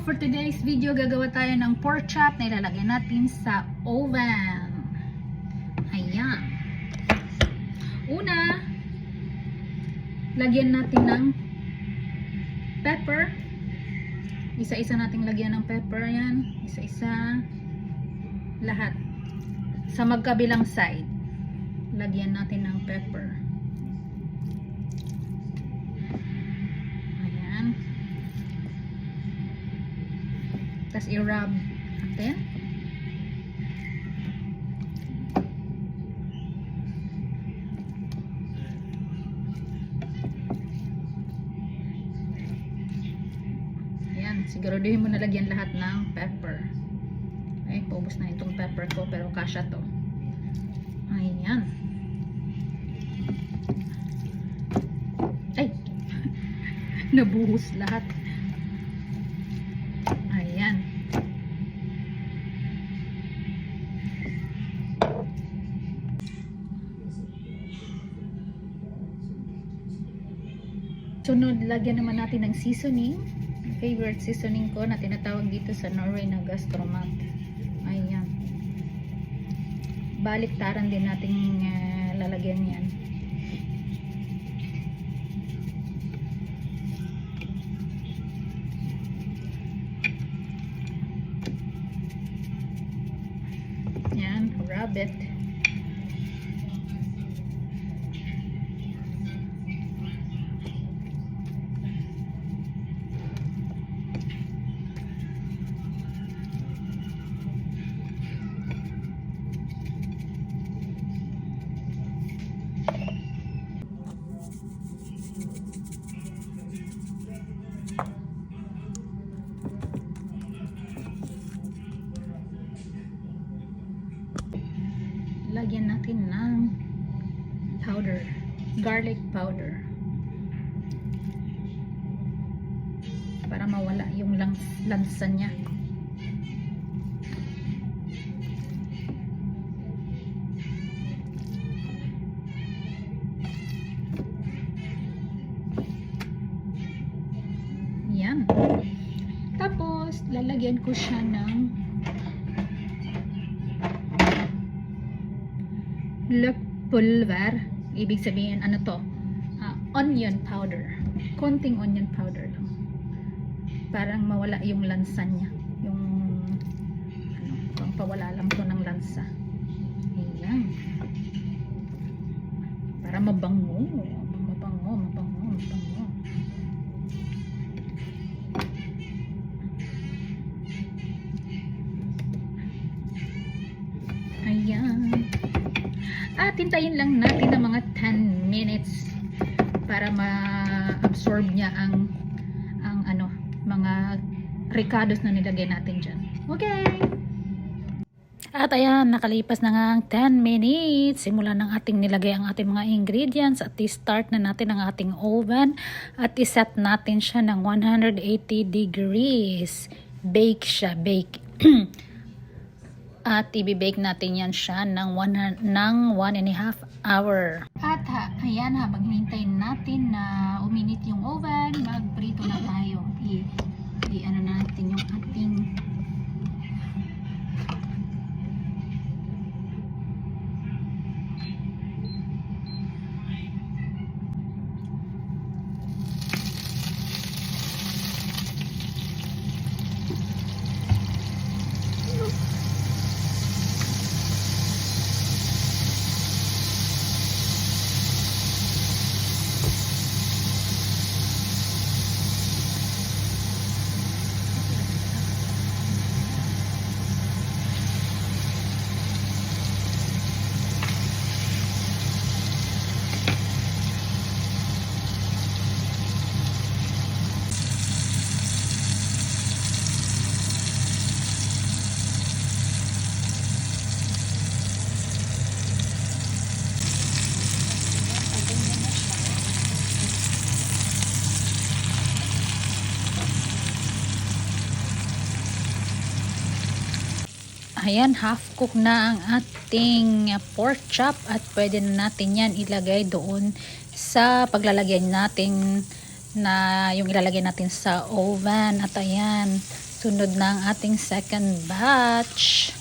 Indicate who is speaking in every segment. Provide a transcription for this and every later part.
Speaker 1: For today's video, gagawa tayo ng pork chop na ilalagay natin sa oven. Ayan. Una, lagyan natin ng pepper. Isa-isa nating lagyan ng pepper. Ayan. Isa-isa. Lahat. Sa magkabilang side, lagyan natin ng pepper. Ayan. Tapos i-rub natin. Ayan. Siguraduhin mo na lagyan lahat ng pepper. Ay, paubos na itong pepper ko pero kasya to. Ayan. Ay! Nabuhos lahat. Ayan. Sunod, lagyan naman natin ng seasoning. Favorite seasoning ko na tinatawag dito sa Norway na gastromat. Ayan. Baliktaran din natin lalagyan yan. Yan, rub it. Lagyan natin ng powder, garlic powder, para mawala yung lansa niya. Yan. Tapos lalagyan ko siya ng pulver. Ibig sabihin, ano to? Onion powder. Konting onion powder lang. Parang mawala yung lansa niya. Yung, pawala lang to ng lansa. Ayan. Para mabango. Mabango. Ayan. At hintayin lang natin ng mga 10 minutes para ma-absorb niya ang mga ricados na nilagay natin dyan. Okay! At ayan, nakalipas na nga ang 10 minutes. Simula ng ating nilagay ang ating mga ingredients at i-start na natin ang ating oven at i-set natin siya ng 180 degrees. Bake siya, bake. At i-bake natin yan siya ng 1.5 hour. At ayan, habang hinintayin natin na uminit yung oven, magprito na tayo. I-ano natin yung ating Ayan, half cook na ang ating pork chop at pwede na natin yan ilagay doon sa paglalagyan natin na yung ilalagay natin sa oven. At ayan, Sunod na ang ating second batch.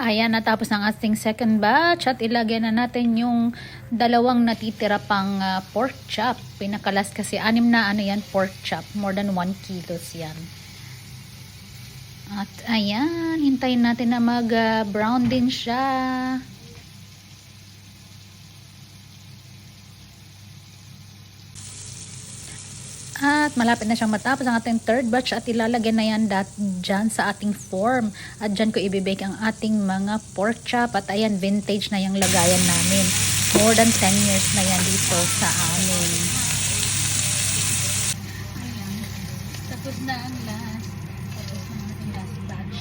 Speaker 1: Ayan, natapos ng ating second batch at ilagay na natin yung dalawang natitira pang pork chop. Pinakalas kasi 6 na yan pork chop. More than 1 kilos yan. At ayan, hintayin natin na mag-brown din siya. At malapit na siyang matapos ang ating third batch at ilalagay na yan dyan sa ating form. At dyan ko ibibake ang ating mga pork chop. At ayan, vintage na yung lagayan namin. More than 10 years na yan dito sa amin. Ayan, tapos na ang last. Tapos na ang ating last batch.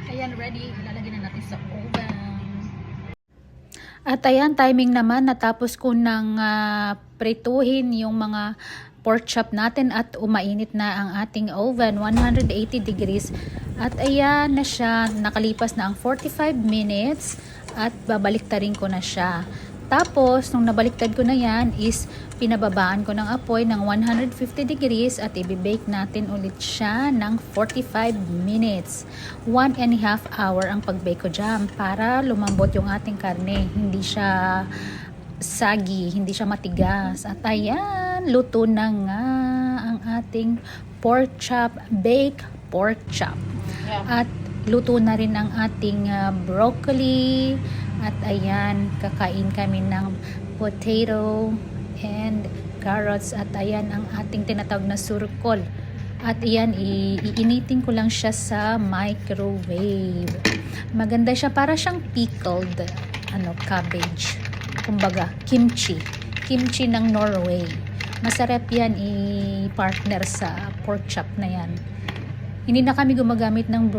Speaker 1: Ayan, ready. Ilalagay na natin sa oven. At ayan, timing naman. Natapos ko nang prituhin yung mga pork chop natin at umainit na ang ating oven. 180 degrees. At ayan na siya. Nakalipas na ang 45 minutes. At babaliktarin ko na siya. Tapos, nung nabaliktad ko na yan is pinababaan ko ng apoy ng 150 degrees at ibibake natin ulit siya ng 45 minutes. 1.5 hour ang pagbake ko dyan para lumambot yung ating karne. Hindi siya sagi, hindi siya matigas. At ayan, luto na nga ang ating pork chop, baked pork chop. At luto na rin ang ating broccoli. At ayan, kakain kami ng potato and carrots. At ayan ang ating tinatawag na surkol. At ayan, iinitin ko lang siya sa microwave. Maganda siya, para siyang pickled cabbage. Kumbaga, kimchi. Kimchi ng Norway. Masarap yan i-partner sa pork chop na yan. Hindi na kami gumagamit ng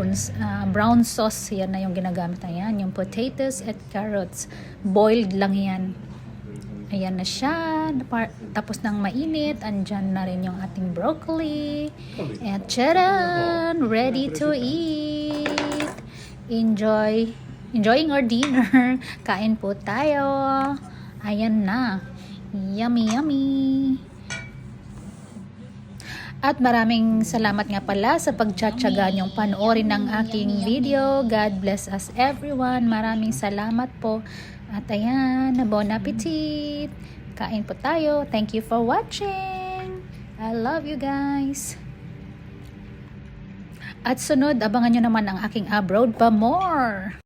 Speaker 1: brown sauce. Yan na yung ginagamit na yan. Yung potatoes at carrots. Boiled lang yan. Ayan na siya. Tapos ng mainit. Andyan na rin yung ating broccoli. At charan! Ready to eat! Enjoying our dinner. Kain po tayo. Ayan na. Yummy, yummy! At maraming salamat nga pala sa pagtsatsaga niyong panoorin ng aking video. God bless us everyone. Maraming salamat po. At ayan, bon appetit. Kain po tayo. Thank you for watching. I love you guys. At sunod, abangan nyo naman ang aking abroad pa more.